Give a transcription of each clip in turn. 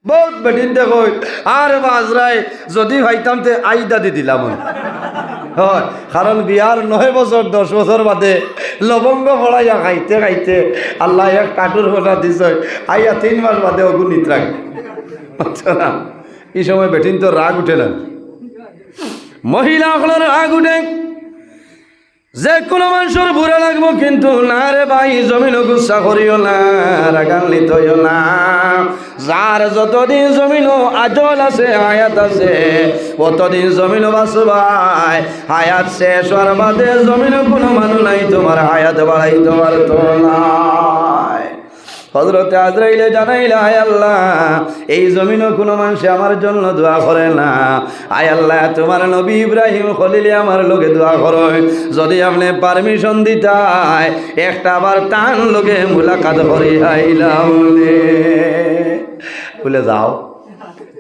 বহুত বেটিন দেখো আর বাজরায় যদি ভাইতাম তে আইদা দি দিলাম হয়, কারণ বিয়ার 9 বছর 10 বছর বাদে লবঙ্গ ফড়াইয়া খাইতে খাইতে আল্লাহ এক কাটুর ফোটা দিছ, আইয়া 3 মাস বাদে অগুনিত রাখ। আচ্ছা না, এই সময় বেটিন তো রাগ উঠে না, মহিলা হলের রাগ উঠে, যে কোনো মানুষের বুড়া লাগবো, কিন্তু না রে ভাই, জমিন গুচ্ছা করিও না, রাগান্বিত হইও না। যার যতদিন জমিন আজল আছে, হায়াত আছে, অতদিন জমিন বাঁচবাই। হায়াত শেষ হওয়ার বাদে জমিন কোনো মানুষ নাই তোমার হায়াত বাড়াইতে পারতো না। হযরতে আজরাইলে জানাইলা, আয় আল্লাহ, এই জমিনও কোনো মানুষ আমার জন্য দোয়া করে না। আয় আল্লাহ, তোমার নবী ইব্রাহিম খলিলে আমার লোকে দোয়া করো, যদি আপনি পারমিশন দিতাই একটা আবার টান লোকে মুলাকাত করি আইলাম বলে যাও।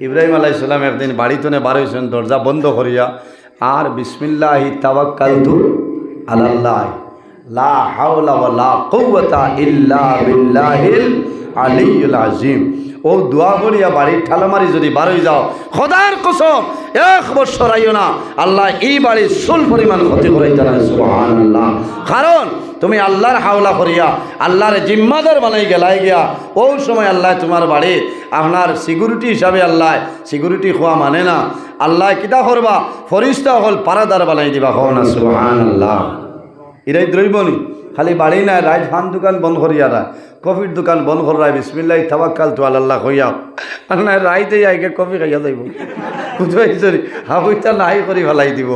ইব্রাহিম আলাইহিস সালাম একদিন বাড়িতে বার হইছেন, দরজা বন্ধ করিয়া আর বিসমিল্লাহি তাওয়াক্কালতু আলাল্লাহ লা হাওলা ওয়ালা কুওয়াতা ইল্লা বিল্লাহিল আলিয়্যিল আযীম। ও দোয়া করিয়া বাড়ির ঠালামারি যদি বারোই যাও, খোদার কসম 1 বছর আইও না, আল্লাহ এই বাড়ির সুল পরিমাণ ক্ষতি করাইতে না। সুবহানাল্লাহ। কারণ তুমি আল্লাহর হাওলা করিয়া আল্লাহর জিম্মাদার বানাই গেলাই গিয়া, ওই সময় আল্লাহ তোমার বাড়ি আপনার সিকিউরিটি হিসাবে আল্লাহ সিকিউরিটি খোয়া মানে না। আল্লাহ কিতা করবা, ফরিস্তা হল পারাদার বানাই দিবা। হো না সুবহানাল্লাহ। এরাই দ্রৈবনি খালি বাড়ি নাই, রাইট ফান দোকান বন্ধ করিয়া রায়, কফির দোকান বন্ধ করায়, বিসমিল্লাহি তাওয়াক্কালতু আলাল্লাহ কইয়া না, রাইতে আইকে কফি খাইয়া যাইব, বুঝবাইছি হাবুইটা নাই করি ফেলাই দিব।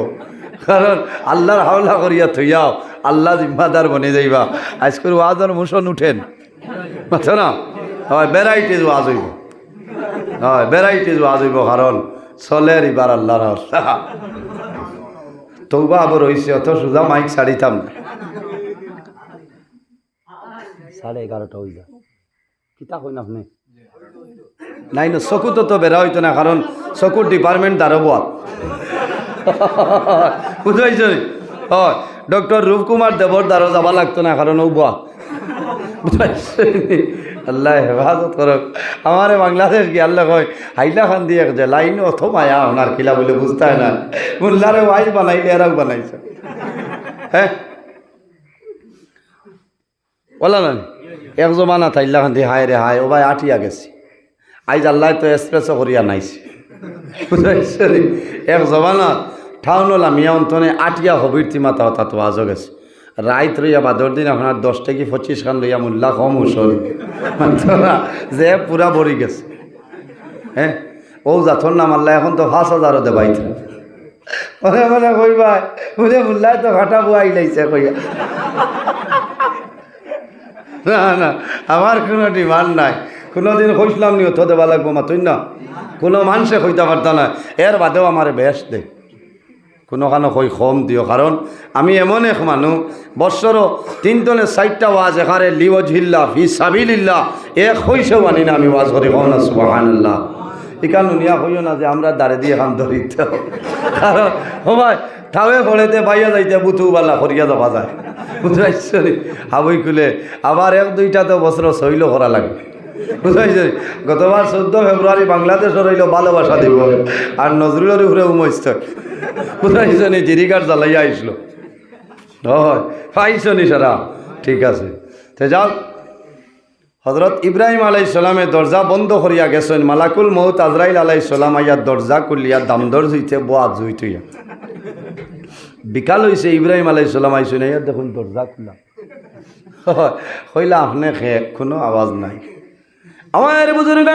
কারণ আল্লাহর হাওলা করিয়া থইয়াও আল্লাহ জিম্মাদার বনে যাইবা। আজকের ওয়াজের মোশন উঠেন, বুঝছো না? হয় ভ্যারাইটিজ ওয়াজ হইব, হয় ভ্যারাইটিজ ওয়াজ হইব, কারণ চলের এবার আল্লাহর হাওলা। তৌবা আবার হয়েছে, অত সোজা মাইক ছাড়িতাম না। 11:30 হয়ে যায়, কিতা কইন আপনি? নাই না, চকু তো বেড়া হইতো না, কারণ চকুর ডিপার্টমেন্ট দাঁড়াবো। বুঝাইছ? হয়, ডক্টর রূপকুমার দেবর দ্বারা যাবা লাগতো না, কারণ ও বুয়া। আল্লাহ হেফাজত করক। আমার বাংলাদেশ কি আল্লাহ কয় হাইলা খান দিয়ে যে লাইন অথ মায়া ওনার কিলা বলে বুঝতে হয় না, মোল্লারে ওয়াইজ বানাইলে এরাও বানাইছে। হ্যাঁ বলা না, এক জমানা থাইলা খান দিয়ে হায় রে হায়, ও ভাই আটিয়া গেছি, আইজ আল্লাহ তো এক্সপ্রেসও করিয়া নাইছে। বুঝাইছে? এক জমানা ঠাউনলা মিয়া অন্তনে আটিয়া হবির মাথা হতা তো আজও গেছে। রাইত রইয়া বাদর দিন আপনার 10 থেকে 25 খান লইয়া মোল্লা কম ওসর যে পুরা বড়ি গেছে। হ্যাঁ, ও যাথর নাম আল্লাহ এখন তো 5,000 দেবাইছে। মনে মনে কইবা বুঝে মোল্লায় তো ঘাটা বুয়াই লাইছে কইয়া। না না, আমার কোনো ডিমান্ড নাই, কোনোদিন কইসলাম নি অত দেবা লাগবো মাতুই না, কোনো মানুষে কইতে পারত না। এর বাদেও আমার বেশ দে, কোনোখানো কই কম দিও, কারণ আমি এমন এক মানুষ বৎসরও 3-4টা ওয়াজ এখানে লিওয়াজহিল্লাহ ফি সাবিলিল্লাহ এক হইছেও আনি না আমি ওয়াজ করি। না সুবহানাল্লাহ। ইকান নুনিয়া হইও না যে আমরা দাঁড়ে দিয়ে খান ধরিতে, কারণ সবাই থাওয়ে ফলেতে বাইয়া যাইতে বুথুবালা করিয়া যাওয়া যায়। বুঝাইছে? হাবই খুলে আবার 1-2টা তো বছর শৈল করা লাগে। বুঝাইছে? গতবার 14 ফেব্রুয়ারি বাংলাদেশের রইল ভালোবাসা দিব, আর নজরুলের উপরে উমস্ত। বুঝাইছে? নি জিরিকার জ্বালাইয়া আইসলো। হয় পাইছ নি সারা? ঠিক আছে, তো যাও। হজরত ইব্রাহিম আলাইহিস সালামের দরজা বন্ধ করিয়া গেছেন, মালাকুল মউত আজরাইল আলাইহিস সালাম আইয়া দরজা খুলিয়া দামদর জুইতে বোয়া জুইতুইয়া। বিকাল হয়েছে, ইব্রাহিম আলাইহিস সালাম আইসেন, আইয়া দেখুন দরজা খোলা। কইলা আপনি কোনো আওয়াজ নাই। আমার বুজুর্গ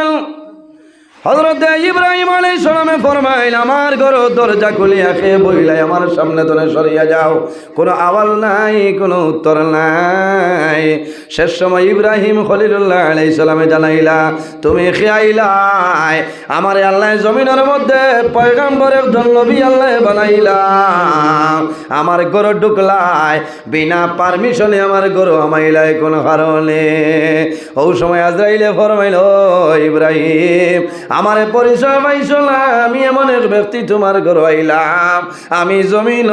হযরত ইব্রাহিম আলাইহিস সালামে ফরমাইল, আমার ঘর দরজা খুলিয়া খেয়ে বইলাই আমার সামনে তোনে সরিয়া যাও, কোনো আওয়াজ নাই, কোনো উত্তর নাই। শেষ সময় ইব্রাহিম খলিলুল্লাহ আলাইহিস সালামে জানাইলা, তুমি খেয়াইলাই আমার আল্লাহ জমিনের মধ্যে পয়গম্বর একজন নবী আল্লাহ বানাইলা, আমার ঘর ঢুকলাই বিনা পারমিশনে, আমার ঘর আমাইলাই কোন কারণে। ওই সময় আজরাইলে ফরমাইল, ইব্রাহিম আমার পরিচয় পাইছো না, আমি এমন এক ব্যক্তি তোমার ঘর আইলাম, আমি জমিন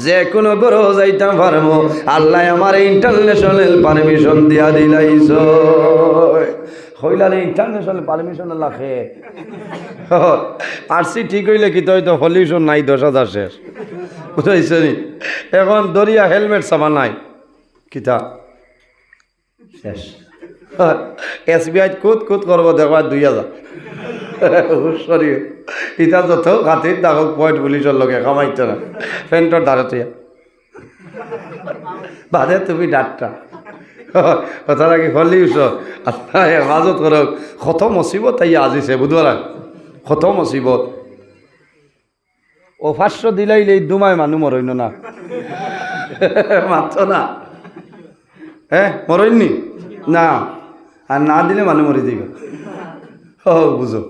যে কোনো ঘর যাইতাম পারবো, আল্লাহ আমার ইন্টারন্যাশনাল পারমিশন দিয়া দিলাইছ। হইলালে ইন্টারন্যাশনাল পারমিশন লাখে আরসি ঠিক হইলে কি তো পলিউশন নাই 10,000 শেষ বুঝাইছে নি এখন দরিয়া হেলমেট সামান নাই কিতা শেষ SBI কুত কুত করবো দেখবা 2,000 সরি ইটা যত হাতির দাগক পয়েন্ট পুলিশের লগে কামাইতে না ফেন্টর ধারে বাদে তুমি ডাক্তার কথা রাখি ফলিউস হেফাজত করক কত মুসিবত তাই আজিছে বুধবার কত মুসিবত ও 500 দিলাইলে দুমায় মানুষ মরইন না মাত্র না মরইননি না আর না দিলে মানুষ মরি দিব ও বুঝো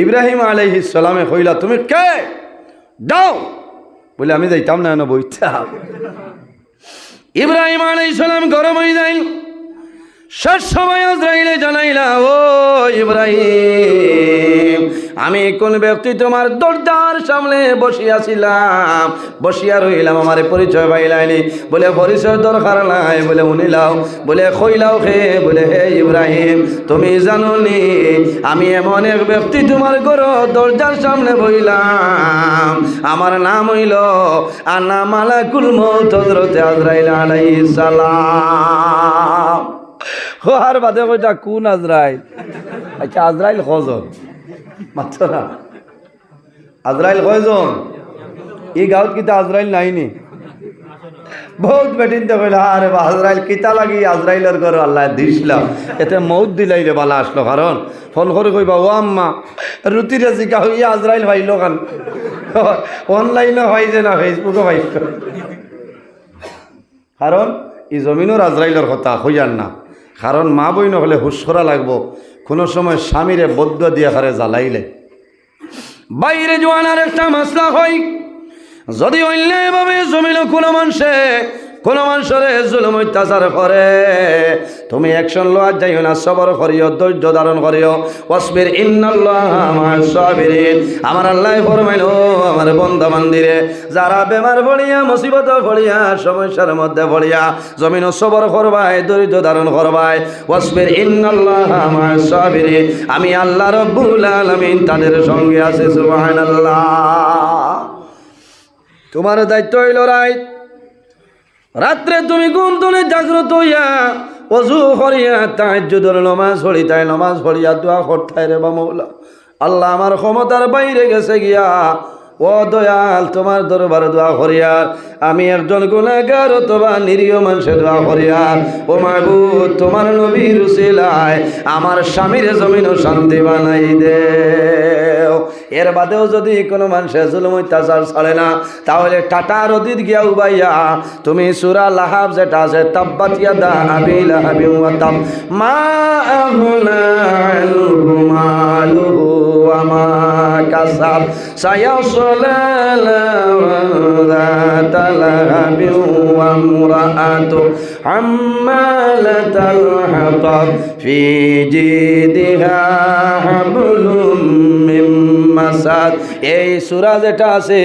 ইব্রাহিম আলাইহিস সালামে কইলা তুমি কে দাও বলে আমি যাইতাম না বইতাম ইব্রাহিম আলাইহিস সালাম গরম হয়ে যাইল শেষ সময় আজরাইলে জানাইলা ও ইব্রাহিম আমি কোন ব্যক্তি তোমার দরজার সামনে বসিয়াছিলাম বসিয়া রইলাম আমার পরিচয় পাইলাইনি বলে পরিচয় দরকার নাই বলে উনিলাও বলে কইলাও হে বলে হে ইব্রাহিম তুমি জানো নি আমি এমন এক ব্যক্তি তোমার ঘর দরজার সামনে বইলাম আমার নাম হইল আনা মালাকুল মউত হযরত আজরাইল আলাইহিস সালাম আর বাদে কইটা কোন আজরাইল আচ্ছা আজরাইল কজন মাত্র না আজরাইল কয়জন এই গাঁৱত কিতা আজরাইল নাইনি বহুত বেটিনতে কইলা আরে বা আজরাইল কিতা লাগি আজরাইলের ঘর আল্লাহ দিছিলাম এতে মৌত দিলাই রে বালা আসলো কারণ ফোন করে কইবা ও আম্মা রুটি রাজিকা হইয়া আজরাইল ভাইল কান অনলাইনে ভাইছে না ফেসবুকে ভাইছ কারণ এই জমিনের আজরাইলের কথা হইয়ার না কারণ মা বই নহলে হুশ করা লাগবো কোনো সময় স্বামীরে বদ্ধ দিয়া হারে জ্বালাইলে বাইরে জোয়ানার একটা মাসলা হয় যদি অন্যায়ভাবে জমিন কোনো মানুষের জুলুম অত্যাচার করে তুমি অ্যাকশন লওয়া যাইও না সবর করিও ধৈর্য ধারণ করিও ওয়াসবির ইন্নাল্লাহা মা'আস সাবিরিন আমার আল্লাহ ফরমাইলো আমার বান্দা বান্দিরে যারা বেমার পড়িয়া মুসিবত পড়িয়া সমস্যার মধ্যে পড়িয়া জমিন সবর করবাই ধৈর্য ধারণ করবাই ওয়াসবির ইন্নাল্লাহা মা'আস সাবিরিন আমি আল্লাহ রাব্বুল আলামিন তাদের সঙ্গে আছি সুবহানাল্লাহ তোমার দায়িত্ব হইল রাত্রে তুমি ঘুম তুলে জাগ্রত হইয়া ওযু করিয়া তাহাজ্জুদের নামাজ পড়িতাই নামাজ পড়িয়া দোয়া করতাই রে বা মওলা আল্লাহ আমার ক্ষমতার বাইরে গেছে গিয়া ও দয়াল তোমার দরবারে দোয়া করিয়া আমি একজন গুনাহগার অথবা নিরীহ মানুষের দোয়া করিয়া ও মাহবুব তোমার নবীর উসিলায় আমার স্বামীর জমিন শান্তি বানাই দে এর বাদেও যদি কোনো মানুষের জুলুম অত্যাচার ছাড়ে না তাহলে টাটা নদীত গিয়া উবাইয়া তুমি সূরা লাহাব যেটা আছে তাব্বাত ইয়াদা আবি লাহাবিন ওয়া তাব মা আগনা আনহু মালুহু ওয়া মা কাসাব সায়াসলা যাতা লাহাবিন ওয়া মুরাআতু হাম্মালাতাল হাতাব ফি জিদিহা হাবলুম মিন মাসাদ এই সূরা যেটা আছে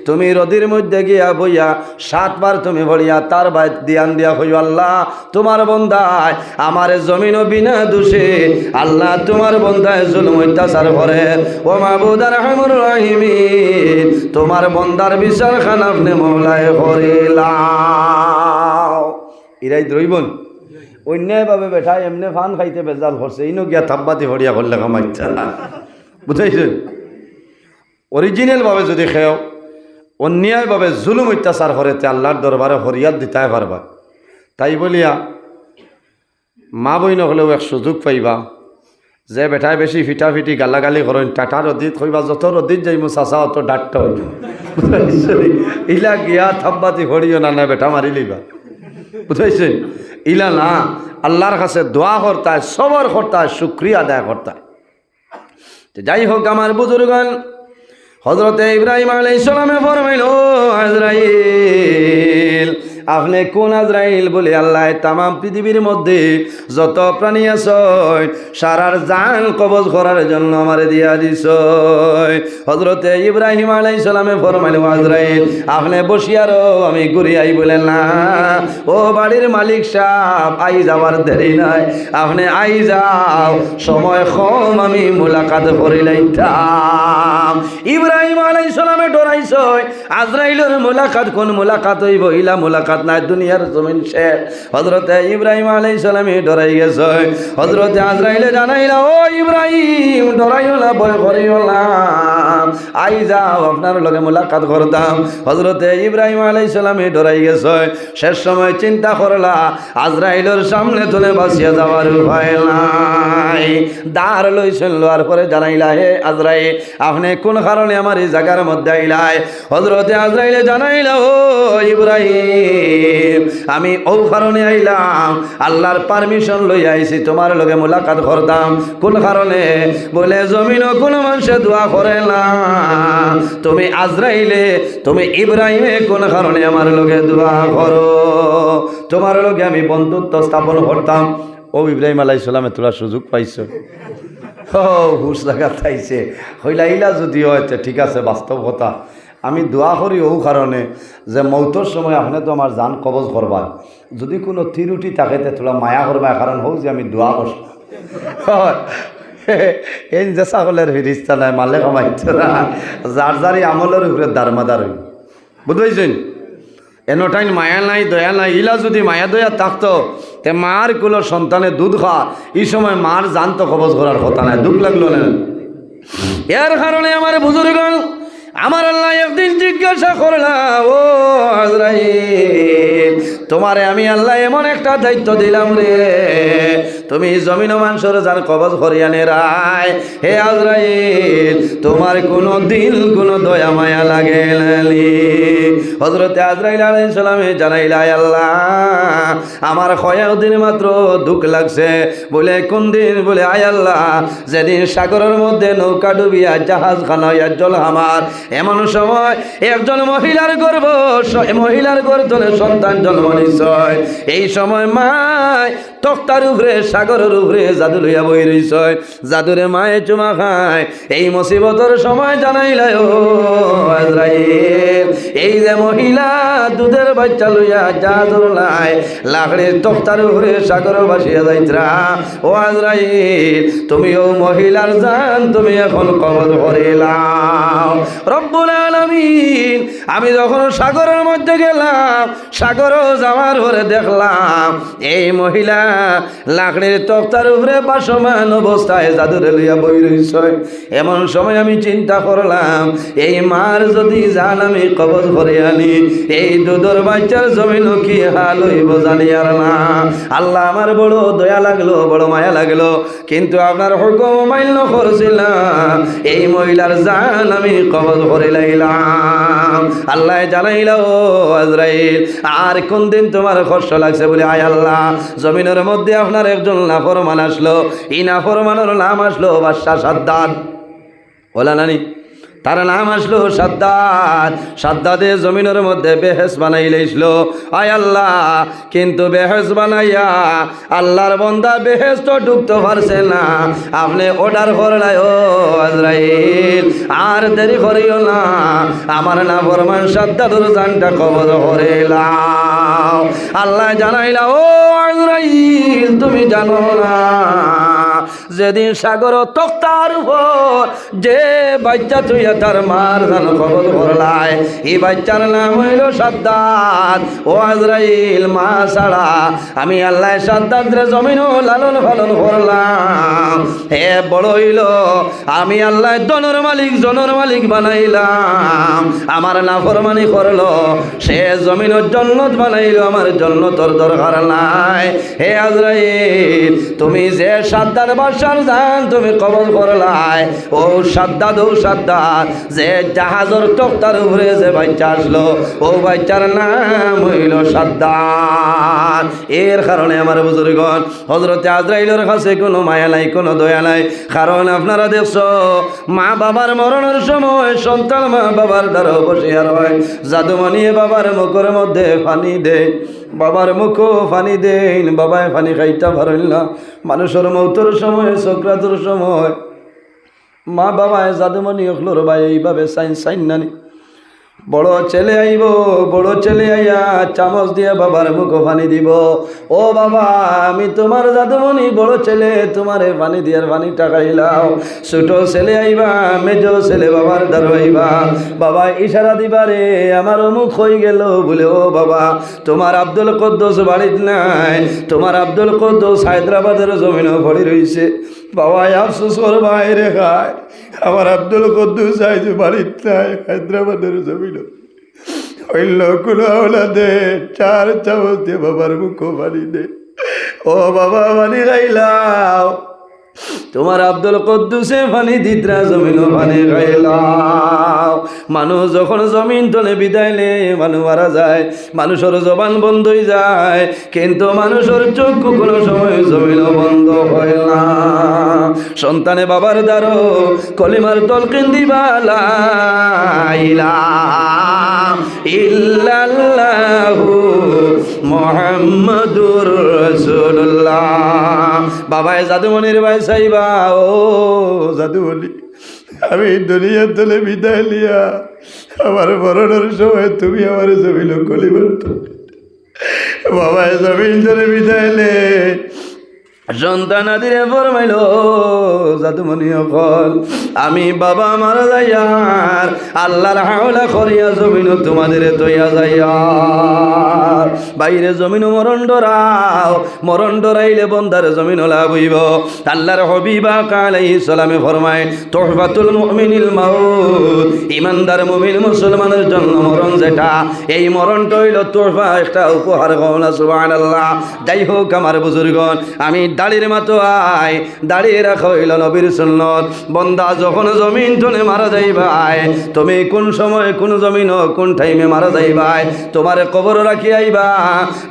তুমি নদীর মধ্যে গিয়া বইয়া 7 বার তুমি ভরিয়া তার বাদ ধ্যান দিয়া হইও আল্লাহ তোমার বান্দায় আমার জমিন বিনা দোষে আল্লাহ তোমার বান্দায় জুলুম অত্যাচার করে ও মাবুদ রহমানুর রহিমিন তোমার বান্দার বিচার খান আপনি মওলায়ে করিলাও ইরাই দ্রইবন অন্যায়ভাবে বেঠা এমনি ফান খাইতে বেজাল করছে ইনো গিয়া থাব্বাতি ভরিয়া করলে কামাইছা বুঝাইছেন অরিজিনালভাবে যদি খেও অন্যায়ভাবে জুলুম অত্যাচার করে তে আল্লাহর দরবারে ফরিয়াদ দিতে পারবা তাই বলিয়া মা বই নহলেও এক সুযোগ পাইবা যে বেটায় বেশি ফিটাফিটি গালাগালি করেন টাটা রদিত কইবা যত রদিত যাইমু চাচা অত ডাকটা হইব ইলা গিয়া থাব্বাতি ভরিও না বেটা মারি লইবা বুঝাইছেন ইলা না আল্লাহর কাছে দোয়া করতায় সবর করতায় শুকরিয়া আদায় করতায় যাই হোক আমার বুজুর্গান হযরত ইব্রাহিম আলাইহিস সালামে ফরমাইল আজরাইল আপনি কোন আজরাইল? বলে আল্লাহ তাম পৃথিবীর মধ্যে যত প্রাণী আছে সারার জান কবজ করার জন্য আমারে দিয়া দিছ। হযরতে ইব্রাহিম আলাইহিস সালামে ফরমাইল, আজরাইল আপনি বসিয়ারো, আমি ঘুরে আই। বলেন না, ও বাড়ির মালিক সাহেব, আই যাওয়ার দেরি নাই, আপনি আই যাও, সময় কম, আমি মুলাকাত করে লাইতাম। ইব্রাহিম আলাইহিস সালামে ডরাইছ আজরাইলের মুলাকাত, কোন মুলাকাত হইব? ইলা মুলাকাত নাই, দুনিয়ার জমিন শেষ। হযরতে ইব্রাহিম আলাইহিস সালামে ডরাই গেছে। হযরতে আজরাইলে জানাইলা, ও ইব্রাহিম ডরাইও না, ভয় করিও না, আই যাও, আপনার লগে মুলাকাত করতাম। হযরতে ইব্রাহিম আলাইহিস সালামে ডরাই গেছে। শেষ সময় চিন্তা করলা আজরাইলের সামনে তুলে বাঁচিয়া যাওয়ার উপায় নাই। দাঁড় লইছেন, লোয়ার পরে জানাইলা, হে আজরাইল আপনি কোন কারণে আমার এই জায়গার মধ্যে আইলাই? হযরতে আজরাইলে জানাইলা, ও ইব্রাহিম আমি ও কারণে আইলাম, আল্লাহর পারমিশন লই আইছি, তোমার লগে মুলাকাত করতাম। কোন কারণে? বলে জমিনও কোনো মানুষে দোয়া করে না, তুমি আজরাইলে, তুমি ইব্রাহিমে কোন কারণে আমার লগে দোয়া করো? তোমার লগে আমি বন্ধুত্ব স্থাপন করতাম। ও ইব্রাহিম আলাইহিস সালামে তোরা সুযোগ পাইছো, হুশ জায়গা থাইছে, হইলা ইলা যদি হয়েছে ঠিক আছে, বাস্তব কথা। আমি দোয়া করি ও কারণে যে মৌতর সময় আপনি তো আমার জান কবজ করবা, যদি কোনো ত্রুটি থাকে তোলা মায়া করবা, কারণ হোক যে আমি দোয়া করছি। এই যে ছাগলের ফিরিস্তা নাই, মালে কমাইছে না, যার যারই আমলের উপরে দারমাদার হই, বুঝতেছেন? এনোটাইন মায়া নাই, দয়া নাই। ইলা যদি মায়া দয়া থাকতো তে মার কুলো সন্তানে দুধ খা, এই সময় মার জান তো কবজ করার কথা নাই, দুঃখ লাগলো না। এর কারণে আমার বুজুর্গ, আমার আল্লাহ একদিন জিজ্ঞাসা করলাম, ও আজরাইল তোমারে আমি আল্লাহ এমন একটা দায়িত্ব দিলাম রে, তুমি জমিন মানুষের যার কবজ করিয়া নে রায়। হে আজরাইল তোমার কোনো দিন কোনো দয়া মায়া লাগে? হযরতে আজরাইল আলাইহিস সালামে জানাইলা, আল্লাহ আমার কয়েকদিন মাত্র দুঃখ লাগছে। বলে কোন দিন? বলে আয় আল্লাহ যেদিন সাগরের মধ্যে নৌকা ডুবিয়া জাহাজ খানা জল আমার, এমন সময় একজন মহিলার গর্ভে সন্তান জন্ম নিশ্চয়। এই সময় মায় তক্তার উপরে সাগরের উপরে জাদু লইয়া বই রইছয়, জাদুরে মায়ে চুমা খায়। এই মুসিবতের সময় জানাইলা, ও আজরাইল এই যে মহিলা দুধের বাচ্চা লইয়া জাদুর লাই লাকড়ির তক্তার উপরে সাগর ভাসিয়া যাইত্রা, ও আজরাইল তুমি ও মহিলার জান তুমি এখন কবজ করিলাম। রব্বুল আলামিন আমি যখন সাগরের মধ্যে গেলাম, সাগরও যাওয়ার পরে দেখলাম এই মহিলা লাকড়ির তক্তার উপরে বাসমান অবস্থায় জাদুরে লইয়া বই রইছে। এমন সময় আমি চিন্তা করলাম, এই মার যদি জান আমি কবজ করে আনি, এই দুধের বাচ্চার জমিন কি হাল হইব জানি আর না। আল্লাহ আমার বড় দয়া লাগলো, বড় মায়া লাগলো, কিন্তু আপনার হুকুম মান্য করছিলাম, এই মহিলার জান আমি কবজ করে লাইলাম। আল্লাহ জানাইলা, ও আজরাইল আর কোন দিন তোমার কষ্ট লাগছে? বলে আয় আল্লাহ জমিনের মধ্যে আপনার একজন নাফরমান আসলো, এই নাফরমানের নাম আসলো বাদশাহ সাদ্দাত। বলা নানি তার নাম আসলো সাদ্দাত। সাদ্দাতে জমিনের মধ্যে বেহেস বানাই লাইছিল। আয় আল্লাহ কিন্তু বেহেস বানাইয়া আল্লাহর বান্দা বেহেস তো ঢুকতে পারছে না। আপনি অর্ডার করলাই, ও আজরাইল আর দেরি করিও না, আমার নাফরমান সাদ্দাতের জানটা কবজ করিলাম। আল্লাহ জানাইলা, ও আজরাইল তুমি জানো না যেদিন সাগর তক্তার উপর যে বাচ্চা তুই তার মার জানো কবজ করলাই, এই বাচ্চার নাম হইল সাদ্দাত। ও আজরাইল মা ছাড়া আমি আল্লাহ সাদ্দাতরে জমিনও লালন পালন করলাম। হে বড় হইল আমি আল্লাহ জনের মালিক বানাইলাম, আমার নাফরমানি করলো, সে জমিনের জন্নত বানাইল, আমার জন্নতর দরকার নাই। হে আজরাইল তুমি যে সাদ্দাত বাদশার জান তুমি কবজ করলাই, ও সাদ্দাদ যে জাহাজের তক্তার উপরে যে বাচ্চা আসলো ও বাচ্চার নাম হইল সাদ্দাদ। এর কারণে আমার বুজুর্গণ হযরতে আজরাইলের কাছে কোনো মায়া নাই, কোনো দয়া নাই। কারণ আপনারা দেখছো মা বাবার মরণের সময় সন্তান মা বাবার দ্বারা বসিয়া রয়, জাদুমণি বাবার মুখের মধ্যে পানি দেয়, বাবার মুখও পানি দেন, বাবায় পানি খাইতে পারেন না। মানুষের মৌতের সময় সক্রাতের সময় মা বাবায় জাদুমণি অখলোর ভাই এইভাবে সাইন নানি বড় ছেলে আইব, বড় ছেলে আইয়া চামচ দিয়ে বাবার মুখ পানি দিব, ও বাবা আমি তোমার জাদুমণি বড় ছেলে, তোমারে পানি দিয়ার পানিটা খাইলাও। ছোট ছেলে আইবা, মেজ ছেলে বাবার দ্বার আইবা, বাবা ইশারা দিবারে আমার মুখ হয়ে গেল বলে, ও বাবা তোমার আব্দুল কুদ্দুস বাড়িতে নাই, তোমার আব্দুল কুদ্দুস হায়দ্রাবাদের জমিনও পড়ে রয়েছে। বাবা আফসোস কর বাইরে খায়, আমার আব্দুল কুদ্দুস আইজ বাড়িতে নাই, হায়দ্রাবাদের জমিন হইল কোনো দে 4 চামচ দিয়ে বাবার মুখ পানি দে, ও বাবা পানি খাইলাও। তোমার আব্দুল কুদ্দুসে পানি দিতরা জমিনও পানি খাইলাও। মানুষ যখন জমিন তলে বিদায়লে মানুষ মারা যায়, মানুষের জবান বন্ধ হয়ে যায়, কিন্তু মানুষের চক্ষু কোনো সময় জমিনও বন্ধ হয় না। সন্তানে বাবার দ্বারো কলিমার তলকিন দিবা লা ইলাহা ইল্লাল্লাহু মুহাম্মাদুর রাসূলুল্লাহ। বাবায় জাদুমণির ভাই সাইবা, ও জাদুমণি আমি দুনিয়ার তলে বিদায় লিয়া আমার মরণের সময় তুমি আমার জমিল কলিমার তলে, বাবায় জমিন তলে বিদায় লে সন্তান আদিরে ফরমাইল, জাদুমণি অকল আমি বাবা মারা যাইয়ার আল্লাহর হাওলা করিয়া জমিন তোমাদের তৈয়া যাইয়ার। বাইরে জমিন মরণ ডরাও, মরণ ডরাইলে বন্দার জমিন লাভ হইব। আল্লাহর হাবিব আলাইহিস সালামে ফরমায় তুহফাতুল মুমিনিল মাউত, ইমানদার মুমিন মুসলমানের জন্য মরণ যেটা, এই মরণটা হইল তোহফা, একটা উপহার। কওনা সুবহানাল্লাহ। যাই হোক আমার বুজুর্গণ, আমি দাড়ির মাতো আয়, দাঁড়িয়ে রাখা হইল নবীর সুন্নত। বন্দা যখন জমিন টনে মারা যাইবাই, তুমি কোন সময় কোন জমিন কোন টাইমে মারা যাইবাই, তোমার কবর রাখি আইবা,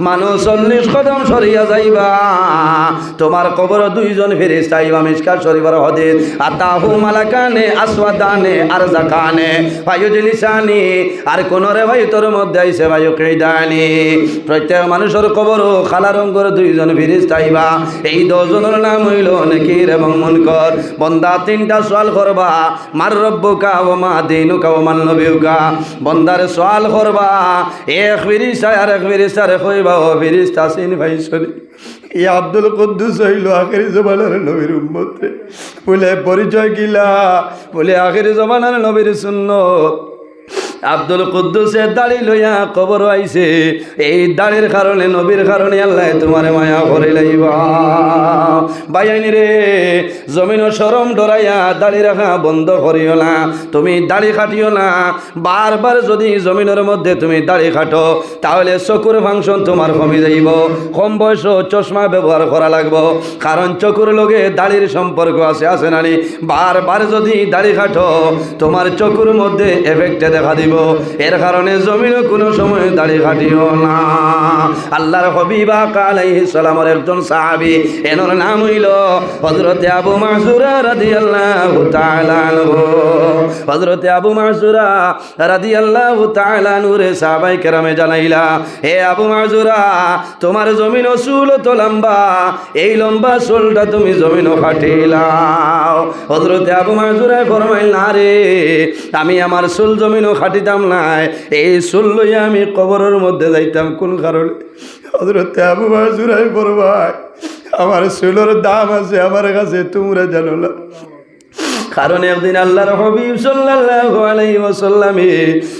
মানুষ 40 কদম সরিয়া যাইবা, তোমার কবর 2 জন ফেরেশতা আইবা। মিশকাত শরীফের হাদিস, আতাহু মালাকানে আসওয়াদানে আরজাকানে ফায়ুজলিসানি, আর কোন রে ভাই তোর মধ্যে আইছে ভাই কিদানি। প্রত্যেক মানুষের কবর কালা রঙের 2 জন ফেরেশতা আইবা। এই 2 জনের নাম হইল নেকির এবং মুনকর। বন্দা 3টা সওয়াল করবা, মার রব্বুকা ওয়া মা দীনুকা ওয়া মান নবিয়ুকা। বন্দার সওয়াল করবা, এক ফেরেশতা আর এক ফেরেশতারে কইবা, ও ফেরেশতা সিন ভাই শুনি এই আব্দুল কুদ্দুস হইল আখেরি জমানার নবীর উম্মত রে। বলে পরিচয় কিলা, বলে আখেরি জমানার নবীর সুন্নত। আব্দুল কুদ্দুসের দাড়ি লইয়া কবর আইছে, এই দাড়ির কারণে নবীর কারণে আল্লাহ তোমার মায়া করে লাইবা। বাইনি রে জমিন শরম ডরাইয়া দাড়ি রাখা বন্ধ করিও না, তুমি দাড়ি কাটিও না। বারবার যদি জমিনের মধ্যে তুমি দাড়ি কাটো তাহলে চকুর ফাংশন তোমার কমে যাইব, কম বয়স চশমা ব্যবহার করা লাগবো, কারণ চকুর লগে দাড়ির সম্পর্ক আছে নানি। বারবার যদি দাড়ি কাটো তোমার চকুর মধ্যে এফেক্টে দেখা দিব, এর কারণে জমিনে কোনো সময় দাড়ি কাটিও না। আল্লাহর হাবিব আলাইহিস সালামের একজন সাহাবী, এনার নাম হইল হযরতে আবু মাহজুরা রাদিয়াল্লাহু তাআলা আনহু। হযরতে আবু মাহজুরা রাদিয়াল্লাহু তাআলা আনহু রে সাহাবায়ে কেরামে জানাইলা, হে আবু মাহজুরা তোমার জমিন চুল তো লম্বা, এই লম্বা চুলটা তুমি জমিন কাটিলাও। হযরতে আবু মাহজুরা ফরমাইল, না রে আমি আমার চুল জমিন খাটিতাম নাই, এই চুল লইয়া আমি কবরের মধ্যে যাইতাম কোন কারণে। হযরতে আবু মাহজুরা ফরমায়, আমার চুলের দাম আছে আমার কাছে, তোমরা জানো না। কারণ একদিন আল্লাহর হাবিব সাল্লাল্লাহু আলাইহি ওয়াসাল্লাম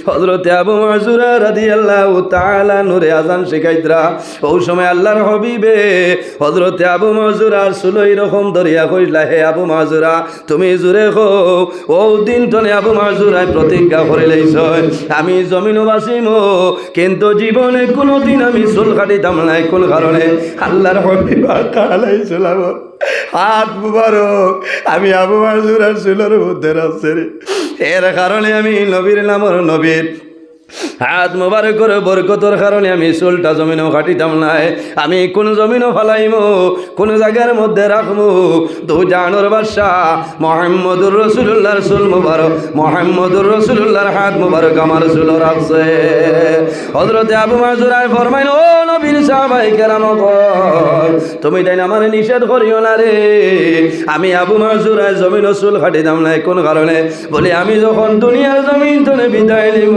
হযরতে আবু মাহজুরা রাদিয়াল্লাহু তাআলা নূরে আযান শিখাইতরা। ওই সময় আল্লাহর হাবিবে হযরতে আবু মাহজুরার চুলই রকম দরিয়া কইলা, হে আবু মাহজুরা তুমি জুরে কও। ও দিন তনে আবু মাহজুরায় প্রতিজ্ঞা করে লইছ, আমি জমিনও বাসিমো কিন্তু জীবনে কোনোদিন আমি চুল কাটিতাম নাই। কোন কারণে? আল্লাহর হাবিব আলাইহিস সালাম হাত মুবারক আমি আবু মাযুরার চুলের মধ্যে রাখছে রে। এর কারণে আমি নবীর নামর নবীর হাত মোবারক করে বরকতর কারণে আমি চুলটা জমিনও কাটিতাম নাই। আমি কোন জমিনও ফালাইমু, কোন জায়গার মধ্যে রাখবো। দু জানোর বাদশাহ মুহাম্মদুর রাসূলুল্লাহর চুল মুবারক, মুহাম্মদুর রাসূলুল্লাহর হাত মুবারক আমার চুল রাখছে। হযরতে আবু মাযুরায় ফরমাইল, ও নবীর সাহাবায়ে কেরাম, তুমি তাই আমার নিষেধ করিও না রে। আমি আবু মাযুরায় জমিনও চুল কাটিতাম নাই। কোন কারণে? বলে আমি যখন দুনিয়ার জমিন তনে বিদায় নিব,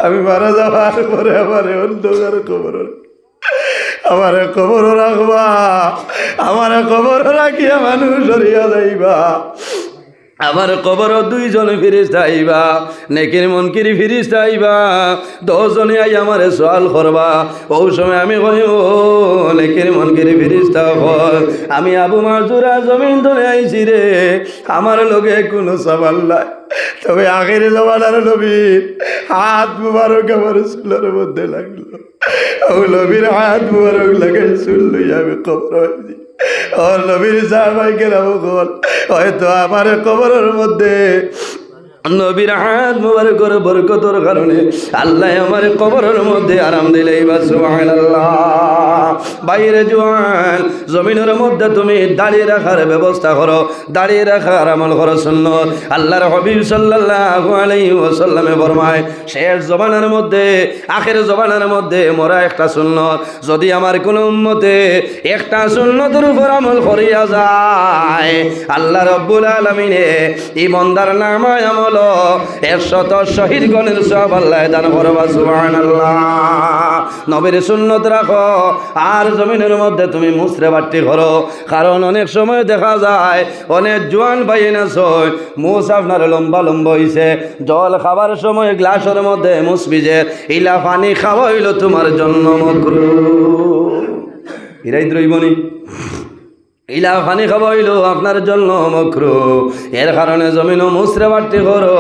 আমি মারা যাওয়ার পরে আমার অন্ধকার কবর, আমার কবর রাখবা, আমার কবর রাখিয়া মানুষ সরিয়া যাইবা। আমার কবর দুইজন ফিরিস্তা আইবা, নেকির মুনকির ফিরিস্তা আইবা, 10 জনে আই আমারে সওয়াল করবা। ওই সময় আমি কইব, নেকির মুনকির ফিরিস্তা হল আমি আবু মাযুরা জমিন ধরে আইছি রে, আমার লগে কোনো সওয়াল নাই। তবে আখের জমানার নবীর হাত মুবারক আমার চুলের মধ্যে লাগলো। ও নবীর হাত মুবারক লাগে চুল লইয়া আমি কবর হইছি। ও নবীর সাহাবায়ে কেরাম হয়তো আমার কবরের মধ্যে নবীর হাত মুবারকের বরকতের কারণে আল্লাহ আমার কবরের মধ্যে আরাম দিলে। সুবহানাল্লাহ। বাইরে জওয়ান জমিনের মধ্যে তুমি দাঁড়িয়ে রাখার ব্যবস্থা করো, দাঁড়িয়ে রাখার আমল করো সুন্নত। আল্লাহর হাবিব সাল্লাল্লাহু আলাইহি ওয়াসাল্লামে ফরমায়, শেষ জমানার মধ্যে, আখের জমানার মধ্যে মোরা একটা সুন্নত, যদি আমার কোন উম্মতে একটা সুন্নতের উপর আমল করিয়া যায়, আল্লাহ রাব্বুল আলামিনে ইমানদার নামায় আমল 100 শহীদগণের সওয়াব আল্লাহ দান করবা। সুবহানাল্লাহ। নবীর সুন্নত রাখো আর জমিনের মধ্যে তুমি মুসরে বাট্টি করো। কারণ অনেক সময় দেখা যায় অনেক জোয়ান ভাই না ছয় মুস আপনার লম্বা লম্বা হইছে, জল খাবার সময় গ্লাসের মধ্যে মুস ভিজে, ইলা পানি খাওয়া হইল তোমার জন্য মাকরুহ। ইরাই দ্রৈবনি ইলা পানি খাওয়া হইল আপনার জন্য মাকরুহ। এর কারণে জমিনও মুসরে বাট্টি করো,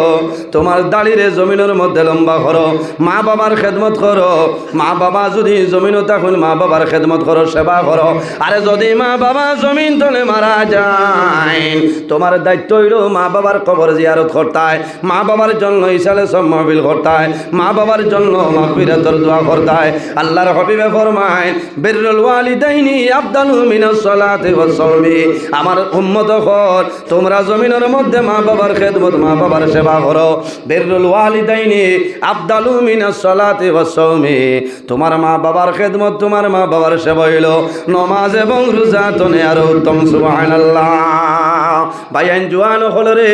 তোমার দাড়িরে জমিনের মধ্যে লম্বা করো, মা বাবার খেদমত করো। মা বাবা যদি জমিনও তখন মা বাবার খেদমত করো, সেবা করো। আরে যদি মা বাবা জমিন তলে মারা যায়, তোমার দায়িত্ব হইল মা বাবার কবর জিয়ারত করতায়, মা বাবার জন্য ইসালে সব মাহফিল করতায়, মা বাবার জন্য মাগফিরাতের দোয়া করতায়। আল্লাহর হাবিবে ফরমায়, বিররুল ওয়ালিদাইনি আফদালু মিনাস সালাতি ওয়াস সাওমি। আমার উম্মত হল তোমরা জমিনের মধ্যে মা বাবার খেদমত, মা বাবার সেবা করো। বিররুল ওয়ালিদাইনি আফদালু মিনাস সালাতি ওয়াস সাওমি। তোমার মা বাবার খেদমত, তোমার মা বাবার সেবা হইল নামাজ এবং রোজা তনে আরো উত্তম। সুবহানাল্লাহ। ভাইয়ান জোয়ান হল রে,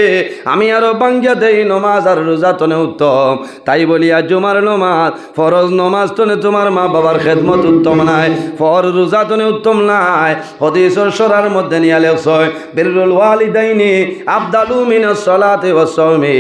আমি আরো বাঙ্গিয়া দেই নামাজ আর রোজা তনে উত্তম। তাই বলিয়া জুমার নামাজ, ফরজ নামাজ তনে তোমার মা বাবার খেদমত উত্তম নাই, ফর রোজা তনে উত্তম নাই। হাদিসের সরার মধ্যে নিয়ে লেখছয়, বিররুল ওয়ালিদাইনি আফদালু মিনাস সালাতি ওয়াস সাওমি।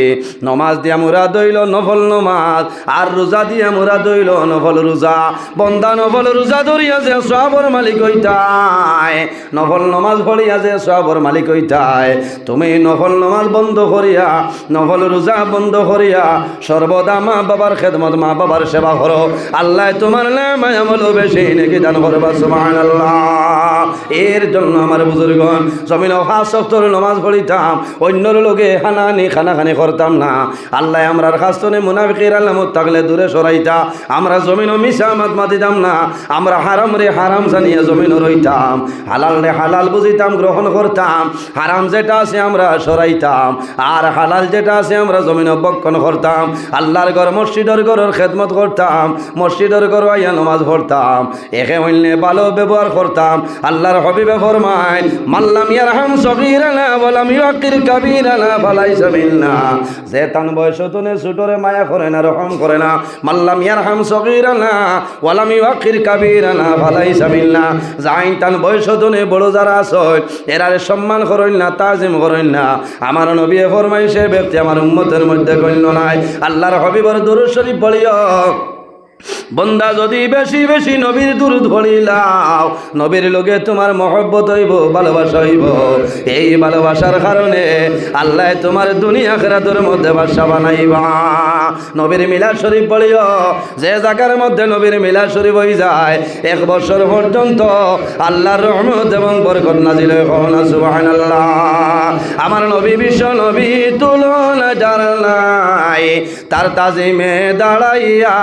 নামাজ দিয়া মুরাদ হইল নফল নামাজ, আর রোজা দিয়া মুরাদ হইল নফল রোজা। বন্দা নফল রোজা ধরিয়া যে সওয়াবের মালিক হইতায়, নফল নামাজ পড়িয়া যে সওয়াবের মালিক হইতায়, তুমি নফল নামাজ বন্ধ করিয়া, নফল রোজা বন্ধ করিয়া সর্বদা মা বাবার খেদমত, মা বাবার সেবা করো। আল্লাহ তোমার নামায় আমল বেশি নেকি দান করবা। সুবহানাল্লাহ। এর জন্য আমার বুজুর্গণ জমিন 5 ওয়াক্তের নামাজ পড়িতাম, অন্যর লোকে হানানি খানাখানি করতাম না। আল্লাহ আমরার কাস্তনে মুনাফিকের আলামত থাকলে দূরে সরাইতা। আমরা জমিন মিশা মাত মাতিতাম না, আমরা হারাম রে হারাম জানিয়ে জমিন রইতাম, হালাল রে হালাল বুঝিতাম, গ্রহণ করতাম। হারাম যেটা আছে আমরা সরাইতাম, আর হালাল যেটা আছে আমরা জমিন বক্ষণ করতাম। আল্লাহর ঘর মসজিদের ঘরের খেদমত করতাম, মসজিদের ঘর আইয়া নামাজ পড়তাম, একে অন্য ভালো ব্যবহার করতাম। আল্লাহর হাবিবে ফরমায়, মাল্লাম ইয়ারহাম সগীরানা ওয়ালাম ইউকির কাবীরানা ফালাইসা মিন্না। যে তান বয়স তনে ছোটরে মায়া করে না, রহম করে না, মাল্লাম ইয়ারহাম সগীরানা ওয়ালাম ইউকির কাবীরানা ফালাইসা মিন্না। যাই তান বয়স তনে বড় যারা আছে এরারে সম্মান করেন না, তাজিম করেন না, আমার নবী ফরমায় সে ব্যক্তি আমার উম্মতের মধ্যে গণ্য নাই। আল্লাহর হাবিবের দুরূদ শরীফ পড়িও, বন্দা যদি বেশি বেশি নবীর দুরূদ পড়িলাও, নবীর লগে তোমার মহব্বত হইব, ভালোবাসা হইব। এই ভালোবাসার কারণে আল্লাহ তোমার দুনিয়া আখিরাতের মধ্যে বাদশা বানাইবা। নবীর মিলাদ শরীফ পড়িও, যে জায়গার মধ্যে নবীর মিলাদ শরীফ হয়ে যায় 1 বছর পর্যন্ত আল্লাহর রহমত এবং বরকত নাজিল হয়। কওনা সুবহানাল্লাহ। আমার নবী বিশ্ব নবী তুলনা যার নাই, তার তাজিমে দাঁড়াইয়া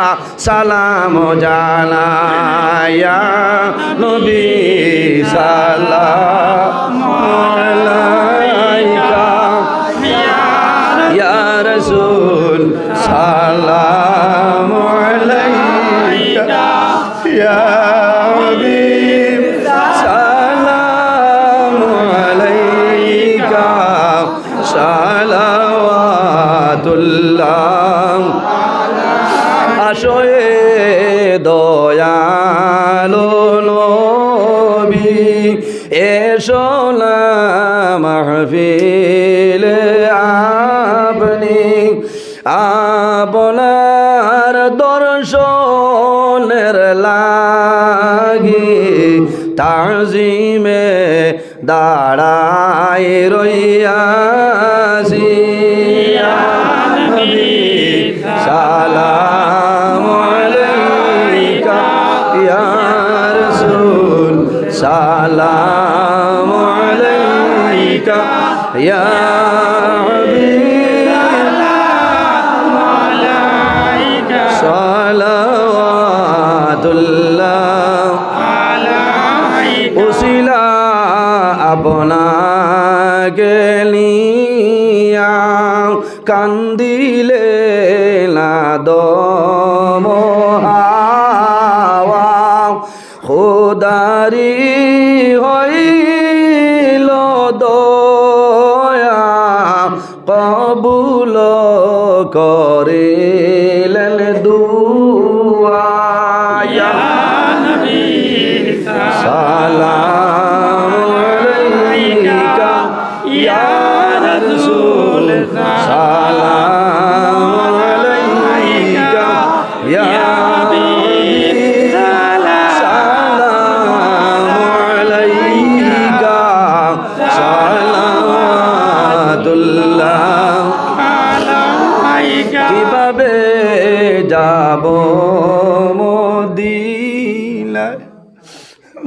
সালাম জানাইয়া নবী সালাম আলাইকা ইয়া রাসূল সালাম আলাইকা ইয়া হাবিব সালাম আলাইকা সালাওয়াতুল্লাহ। আসয়ে দয়ালো নবী এসো না মাহফিলে আপনি, আপনার দর্শনের লাগি তাজিমে দাঁড়াই রইয়াছি। সালাম আলাইকা ইয়া রাসূল সালাম আলাইকা ইয়া হাবিব সালাওয়াতুল্লাহ আলাইকা। উসিলা আপনাকে নিয়া কান্দিলে না দম হাওয়া, খোদারি হইল দয়া কবুল করিলেন দুআ। ইয়া নবী সালাম আলাইকা ইয়া রাসূল সালাম আলাইকা ইয়া হাবিব সালাম আলাইকা সালাওয়াতুল্লাহ আলাইকা। কিভাবে যাব মদিনায়,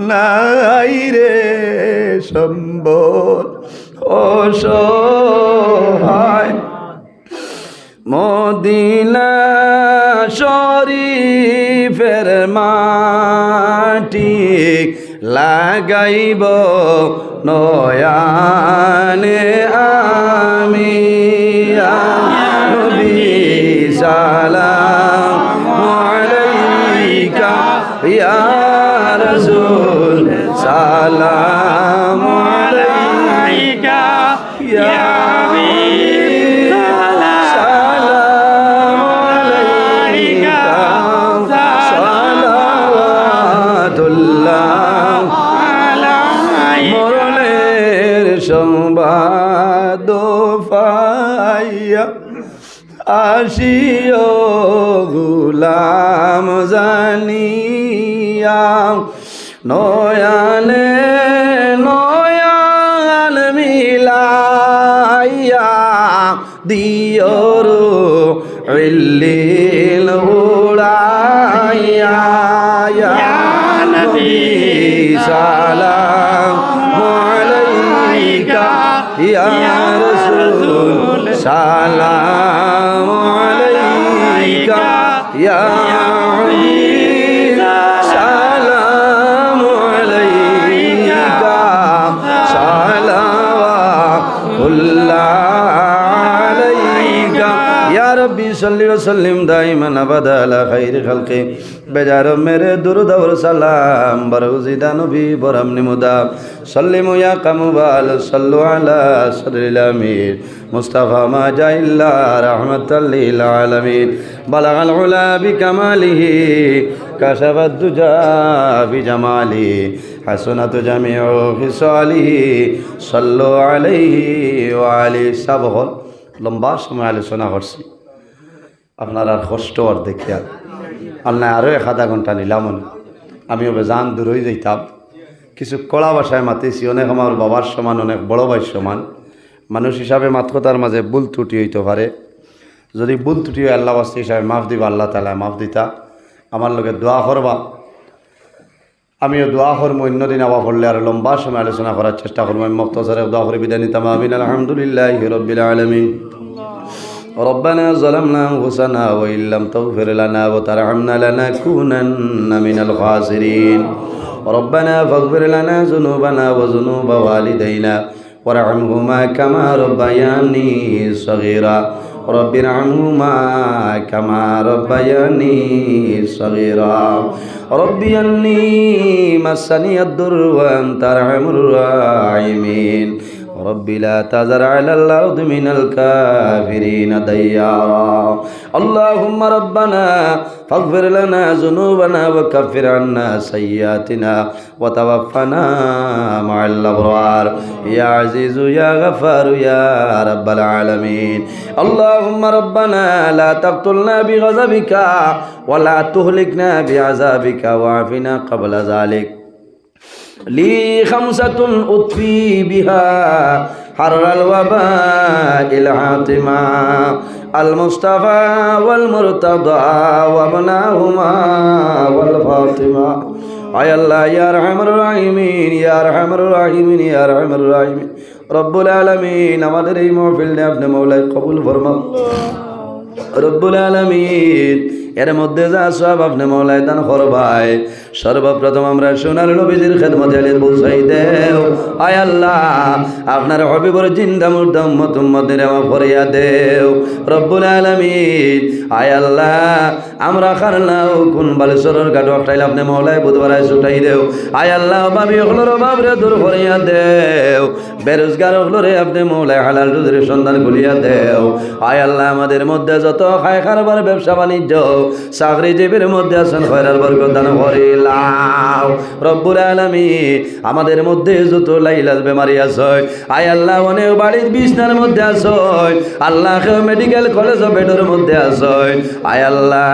নাই রে সম্বল অসহায়, মদিনা শরীফের মাটি লাগাইব নয়ানে আমি। ইয়া নবী সালাম আলাইকা ইয়া রাসূল সালাম আলাইকা ইয়া হাবিব সালাম আলাইকা সালাওয়াতুল্লাহ আলাইকা। মরণের সংবাদ পাইয়া আসিও গুলাম জানিয়া, নয়ানে নয়ান মিলাইয়া দিওর ইল্লিল উড়াইয়া। ইয়া নবী সালাম আলাইকা ইয়া রাসূল সালাম আলাইকা ইয়া হাবিব সালাম আলাইকা সালাওয়াতুল্লাহ আলাইকা। ইয়া রব্বি সাল্লি ওয়া সাল্লিম দাইমান আবাদা আলা খাইরি খালকি। বেজার মেরে দুরুদ और সালাম বরউজিদা নবী বরাম নিমুদা সাল্লিমু ইয়া কামুবাল সাল্লু আলা সাদরিল আমির মুস্তাফা মা জাইল্লা রাহমাতাল লিল আলামিন বালাগাল উলা বিকামালিহি কাশাফাদ দুজা বিজামালি হাসনাতু জামিউ খিসালিহি সাল্লু আলাইহি ওয়া আলিহি। সাবহল লম্বা সময় আলোচনা করছি, আপনার আর কষ্ট আর দেখিয়া আল্লাহ আরও 1/2 ঘন্টা নিলাম আমিও বেজান দূর হয়ে যাইতাম কিছু কড়া ভাষায় মাতিছি অনেক আমার বাবার সমান অনেক বড় ভাইয়ের সমান মানুষ হিসাবে মাত কথার মাঝে ভুল ত্রুটি হইতে পারে যদি ভুল ত্রুটি হয় আল্লাহ বাস্তি হিসাবে মাফ দিবা আল্লাহ তালা মাফ দিতা আমার লোকে দোয়া করবা আমিও দোয়া করবো অন্যদিন আবার পড়লে আর লম্বা সময় আলোচনা করার চেষ্টা করবো আমি মুক্তসরে দোয়া করে বিদায় নিতাম আমিন আলহামদুলিল্লাহি রাব্বিল আলামিন ربنا ظلمنا أنفسنا وإن لم تغفر لنا وترحمنا لنكونن من الخاسرين ربنا فاغفر لنا ذنوبنا وذنوب والدينا وارحمهما كما ربياني صغيرا رب ارحمهما كما ربياني صغيرا ربي أني مسني الضر وأنت أرحم الراحمين رب لا تذر على الأرض من الكافرين ديارا اللهم ربنا فاغفر لنا ذنوبنا وكفر عنا سيئاتنا وتوفنا مع الأبرار يا عزيز يا غفار يا رب العالمين اللهم ربنا لا تقتلنا بغضبك ولا تهلكنا بعذابك وعافنا قبل ذلك لي 5 أطفي بها حر الوباء العاطمة المصطفى والمرتضى وابناهما والفاطمة أي الله يا أرحم الراحمين يا أرحم الراحمين يا أرحم الراحمين رب العالمين আমাদের এই মাহফিল আপনি মওলাই কবুল ফরমাও রব্বুল আলামিন এর মধ্যে যা সব আপনি মওলাই দান করবাই সর্বপ্রথম আমরা সোনার নবীজির খেদমতে আলী পৌঁছাই দেও আয় আল্লাহ আপনার হবিবর জিন্দা মুর্দা উম্মত উম্মতের আমা ফরিয়া দেও রব্বুল আলামিন আয় আল্লাহ আমরা খারলাও কোন বালেশ্বরের গাড়ি উঠাইলে আপনি মওলাই বুধবারায় ছুটাই দেও আয় আল্লাহ ভাবি হলোর বাবরে দূর ফরিয়া দেও বেরোজগার হলোরে আপনি মওলাই হালাল রুজির সন্ধান খুলিয়া দেও আয় আল্লাহ আমাদের মধ্যে যত খায় খারবার ব্যবসা বাণিজ্য চাকরিজীবীর মধ্যে আছেন খয়রার বরকত দান করিলাও রব্বুল আলামিন আমাদের মধ্যে যত লাইলাজ বেমারি আছে আয় আল্লাহ অনেক বাড়ির বিছনার মধ্যে আছে আল্লাহ কেউ মেডিকেল কলেজ বেডের মধ্যে আছে আয় আল্লাহ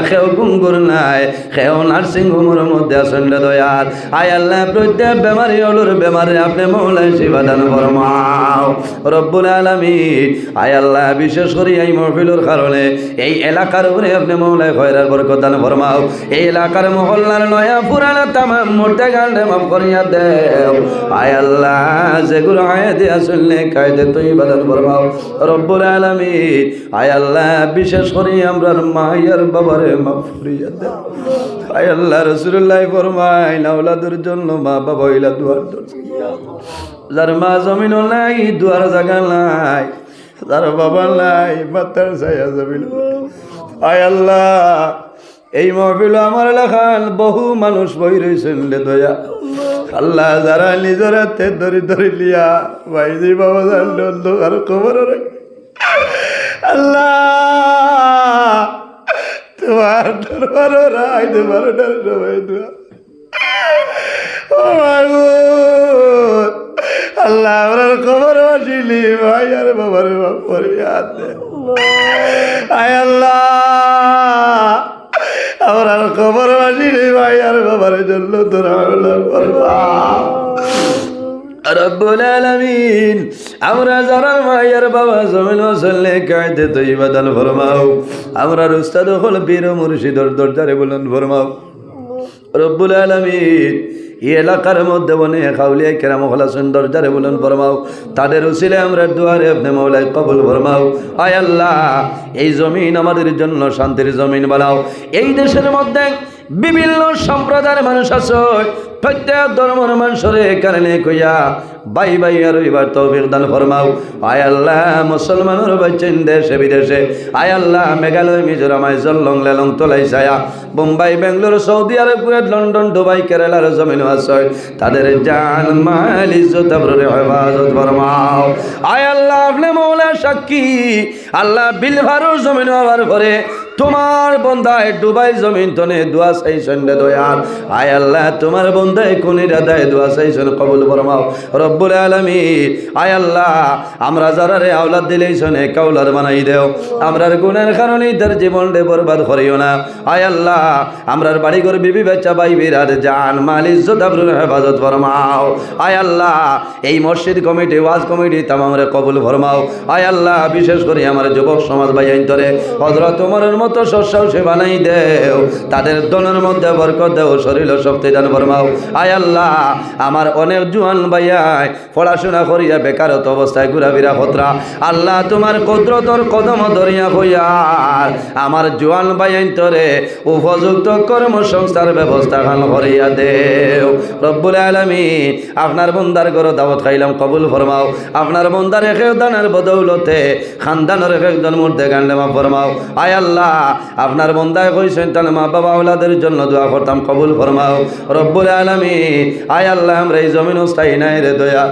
কেউ গুঙ্গুর নাই কেউ নার্সিং হোমের মধ্যে আছেন দয়াল আয় আল্লাহ প্রত্যেক বেমারি হলোর বেমারে আপনি মওলাই সেবা দান ফরমাও রব্বুল আলামিন আয় আল্লাহ বিশেষ করে এই মাহফিলের কারণে এই এলাকার উপরে আপনি মওলাই খয়রার বরকত দান ফরমাও এই এলাকার মহল্লার নয়া পুরানা তামাম মুর্দে গান্ডে মাফ করিয়া দেও আয় আল্লাহ যেগুলো আয়াতে আসলে কায়দে তৈবা দান ফরমাও রব্বুল আলামিন আয় আল্লাহ বিশেষ করে আমরার মায়ের বাবারে মাফ করিয়া দেও আয় আল্লাহ রাসূলুল্লাহ ফরমায় আওলাদের জন্য মা বাবা হইলা দুয়ার দরজা যার মা জমিন নাই দুয়ার জায়গা নাই যার বাবা নাই মাতার ছায়া জমিন আয় আল্লাহ এই মাহফিল আমার এলাকার বহু মানুষ বই রয়েছেন রে দয়া আল্লাহ যারা নিজের হাতে ধরি ধরি লিয়া ভাইজি বাবা জানল আর খবর আল্লাহ তোমার দরবার রায় তোমার ডর সবাই দোয়া আল্লাহ আমার খবর বাসিলি ভাই আর বাবার বাপ ফরিয়াদ দে আয় আল্লাহ আমার খবর বাসিলি ভাই আর বাবার জন্য তোরা রব্বুল আলামিন আমরা যারা মায়ের বাবা জমিন ওসলে কায়দে তৈবা দান ফরমাও আমরা উস্তাদ হল পীর মুর্শিদর দরজারে বলেন ফরমাও রব্বুল আলামিন এই এলাকার মধ্যে বনে খাউলিয়া কেরাম হলা সুন্দর যারে বলেন ফরমাও তাদের উসিলে আমরা দুয়ারে আপনি মওলাই কবুল ফরমাও আয় আল্লাহ এই জমিন আমাদের জন্য শান্তির জমিন বানাও এই দেশের মধ্যে বিভিন্ন সম্প্রদায়ের মানুষ আছে প্রত্যেক ধর্মের মানুষের কারণে কইয়া বাই বাই আর এবার তৌফিক দান ফরমাও আয় আল্লাহ মুসলমানের বাচ্চেন দেশে বিদেশে আয় আল্লাহ মেঘালয় মিজোরাম আইজল লেলং তোলাই ছায়া Bombay Bengaluru Saudi Arab Kuwait London Dubai কেরালার জমিন আছে তাদের জান মাল ইজ্জত আবরুরে হেফাজত ফরমাও আয় আল্লাহ আপনি মওলা সাক্ষী আল্লাহ বিলভারুর জমিন হওয়ার পরে তোমার বন্দায় ডুবাই জমিন তনে দোয়া চাইছেন রে দয়াল। আয় আল্লাহ তোমার বন্দায় কোনিরা দেয় দোয়া চাইছেন কবুল ফরমাও রব্বুল আলামিন। আয় আল্লাহ আমরা যারা রে আওলাদ দিলেইছেন এক আওলাদ বানাই দেও, আমরার গুনার কারণে তার জীবন রে বরবাদ করিও না। আয় আল্লাহ আমরার বাড়ি ঘর বিবি বাচ্চা ভাই বিরাট জান মাল ইজ্জত আবরুর হেফাজত ফরমাও। আয় আল্লাহ এই মসজিদ কমিটি ওয়াজ কমিটি তামামরে কবুল ফরমাও। আয় আল্লাহ বিশেষ করে আমার যুবক সমাজ ভাই আইন্তরে হযরত ওমরের মতো শস্যাও সে বানাই দেও, তাদের দনের মধ্যে বরকত দেও, শরীর ও শক্তি দান ফরমাও। আয় আল্লাহ আমার অনেক জুয়ান ভাইয়াই পড়াশোনা করিয়া বেকারত অবস্থায় ঘুরাফিরা খতরা, আল্লাহ তোমার কুদরতর কদম ধরিয়া হইয়ার আমার জুয়ান ভাইয়াইন্তরে উপযুক্ত কর্মসংস্থার ব্যবস্থা খান করিয়া দেও রব্বুল আলামিন। আপনার বন্দার ঘর দাওয়াত খাইলাম কবুল ফরমাও। আপনার বন্দার এক দানের বদৌলতে খানদানের এক জন মধ্যে গান্ডে মা ফরমাও। আয় আল্লাহ আপনার বন্দায় কইছেন তাহলে মা বাবা ওলাদের জন্য দোয়া করতাম কবুল ফরমাও রব্বুল আলামিন। আয় আল্লাহ আমরা এই জমিন স্থায়ী নাই রে দয়া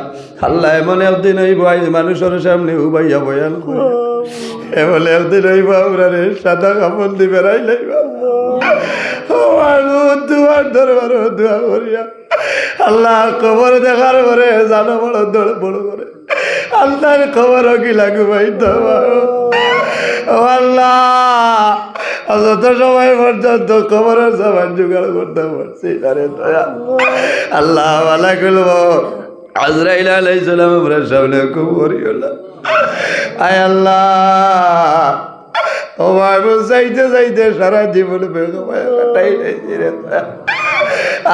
আল্লাহ। এমন একদিন হইব মানুষের সামনে উবাইয়া বয়ান করে, এমন একদিন হইব আমরা রে সাদা কাপড় দি বেড়াই লাইবা দুয়ার দরবার দোয়া করিয়া আল্লাহ খবর দেখার পরে জানো বড় দৌড় বড় করে আল্লাহর খবর কি লাগু ভাই আল্লাহ যত সময় পর্যন্ত খবরের সবাই জোগাড় করতে পারছি আল্লাহ ভালা করব। আজরাইল আলাইহিস সালাম আমরা সামনে কবরিওলা আয় আল্লাহ ও বাবু যাইতে যাইতে সারা জীবন বেগমায় কাটাই লাইছি রে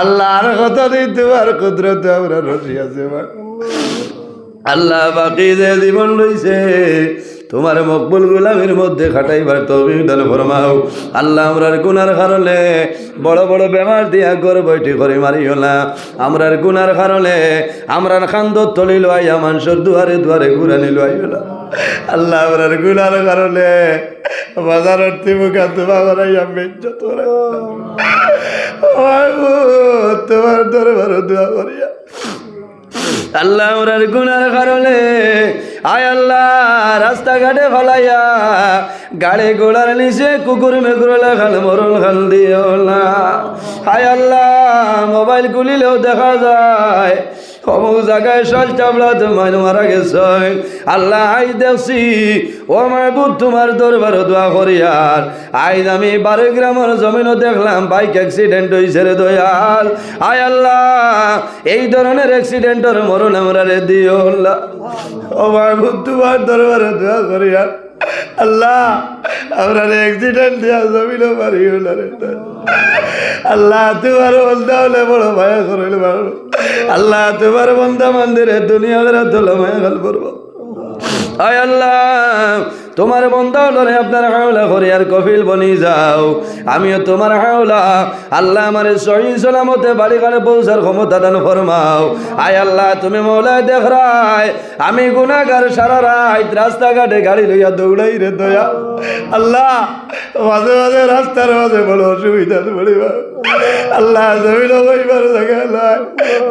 আল্লাহ। আর কত দিন তোমার কুদরত আমরা রসি আছে আল্লাহ। বাকি যে জীবন রইছে তোমার মকবুল গোলামের মধ্যে খাটাইবার তৌফিক দান ফরমাও আল্লাহ। আমরার গুনার কারণে বড় বড় বেমার দিয়া ঘর বৈঠি করে মারিও না। আমরার গুনার কারণে আমরার খান্দর তলি লইয়া মানুষের দুয়ারে দুয়ারে ঘুরানি লইও না আল্লাহ। আমরার গুনার কারণে বাজারের তিমুখা তোমা করাইয়া বেজ্জত তোমার দরবার দোয়া করিয়া আল্লাহ। আমরার গুনার কারণে আয় আল্লাহ রাস্তাঘাটে ফলাইয়া গাড়ি ঘোড়ার নিচে কুকুর মেকুর খাল মরণ খাল দিও না। আয় আল্লাহ মোবাইল খুলিলেও দেখা যায় অমুক জায়গায় সল চাবলা তোমার মারা গেছে আল্লাহ। আই দেখছি ও মাহবুব তোমার দরবার দোয়া করিয়ার আইজ আমি 12 গ্রামের জমিনও দেখলাম বাইক অ্যাক্সিডেন্ট হয়েছে রে দয়াল। আয় আল্লাহ এই ধরনের অ্যাক্সিডেন্টের মরণ আমরা রে দিও আল্লাহ। ও মাহবুব তোমার দরবারে দোয়া করিয়ার আল্লাহ আমরা অ্যাক্সিডেন্ট দিয়া জমিনও মারিও না রে আল্লাহ। তোমার বন্ধা হলে বড় মায়া করিল আল্লাহ। তোমার বন্ধা মন্দিরে দুনিয়া তোলা মায়া গাল করবো আয় আল্লাহ। তোমার বন্ধা হলো রে আপনার হাওলা করে আর কফিল বনি যাও। আমিও তোমার হাওলা আল্লাহ আমার সহি সালামতে বাড়ি ঘরে পৌঁছার ক্ষমতা দান ফরমাও। আয় আল্লাহ তুমি মৌলায় দেখ রায় আমি গুনাহগার সারা রাত রাস্তাঘাটে গাড়ি লইয়া দৌড়াই রে দয়া আল্লাহ। মাঝে মাঝে রাস্তার মাঝে বড় অসুবিধা পড়িবা আল্লাহ। জমিন হইবার জায়গা নাই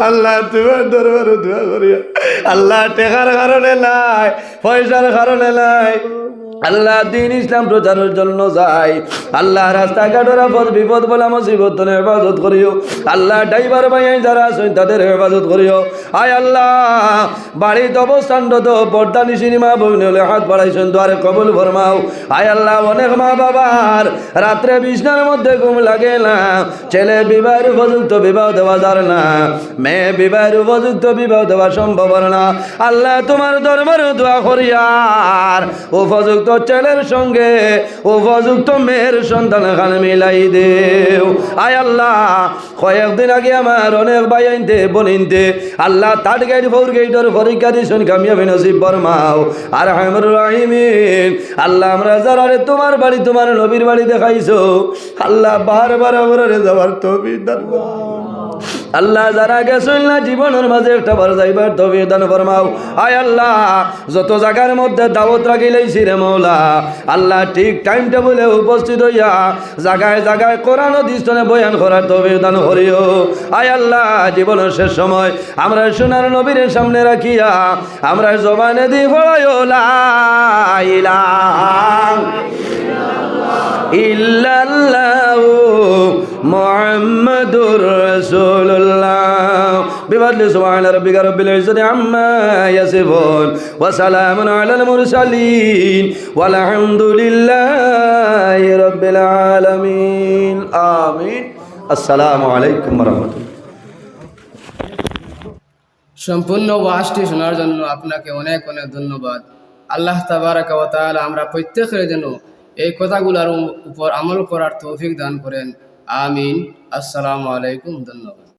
আল্লাহ। তোমার দরবারে দোয়া করিয়া আল্লাহ। টেকার কারণে নাই, পয়সার কারণে নাই আল্লাহ। দিন ইসলাম প্রচারের জন্য যাই আল্লাহ। রাস্তাঘাটের পথ বিপদ বলা মুসিবত হেফাজত করিও আল্লাহ। ড্রাইভার ভাই যারা আছেন তাদের হেফাজত করিও আয় আল্লাহ। বাড়িতে অবস্থানরত পর্দা নিশিনিমা বইন হলে হাত বাড়াইছেন দ্বারে কবুল ফরমাও আয় আল্লাহ। অনেক মা বাবার রাত্রে বিছনার মধ্যে ঘুম লাগে না, ছেলে বিবাহের উপযুক্ত বিবাহ দেওয়া যার না, মেয়ে বিবাহের উপযুক্ত বিবাহ দেওয়া সম্ভব না আল্লাহ। তোমার দরবারে দোয়া করিয়ার উপযুক্ত ছেলের সঙ্গে উপযুক্ত মেয়ের সন্তান খানে মিলাই দেও আয় আল্লাহ। কয়েকদিন আগে আমার অনেক ভাই আনতে বনিনতে আল্লাহ 3 গেট 4 গেটের পরীক্ষা দিয়েছেন কামিয়াবি নসিব ফরমাও আর রহমানুর রহিমিন আল্লাহ। আমরা যারা তোমার বাড়ি তোমার নবীর বাড়ি দেখাইছো আল্লাহ বারবার আমরা যাওয়ার তৌফিক দান করো আল্লাহ। যারা গেছেন না জীবনের মাঝে একটা বার যাইবার তৌফিক দান ফরমাও আয় আল্লাহ। যত জায়গার মধ্যে দাওয়াত রাখিলাইছি রে মওলা আল্লাহ ঠিক টাইম টেবিলে উপস্থিত হইয়া জায়গায় জায়গায় কোরআন ও হাদিসে বয়ান করার তৌফিক দান করিও আয় আল্লাহ। জীবনের শেষ সময় আমরা সোনার নবীর সামনে রাখিয়া আমরা জবানে দি পড়াইও লা ইলাহা ইল্লাল্লাহ। ইল্লাল্লাহু মুহাম্মাদুর রাসূলুল্লাহ বিফadli সুবহানা রাব্বিকা রাব্বিল ইজ্জাতি আম্মা ইয়াসিফুন ওয়া সালামুন আলাল মুরসালিন ওয়াল হামদুলিল্লাহি রাব্বিল আলামিন আমিন আসসালামু আলাইকুম ওয়া রাহমাতুল্লাহ। সম্পূর্ণ ওয়াজটি শোনার জন্য আপনাকে অনেক অনেক ধন্যবাদ। আল্লাহ তাবারাকা ওয়া তাআলা আমরা প্রত্যেকের যেন এই কথাগুলোর উপর আমল করার তৌফিক দান করেন। আমিন। আসসালামু আলাইকুম। ধন্যবাদ।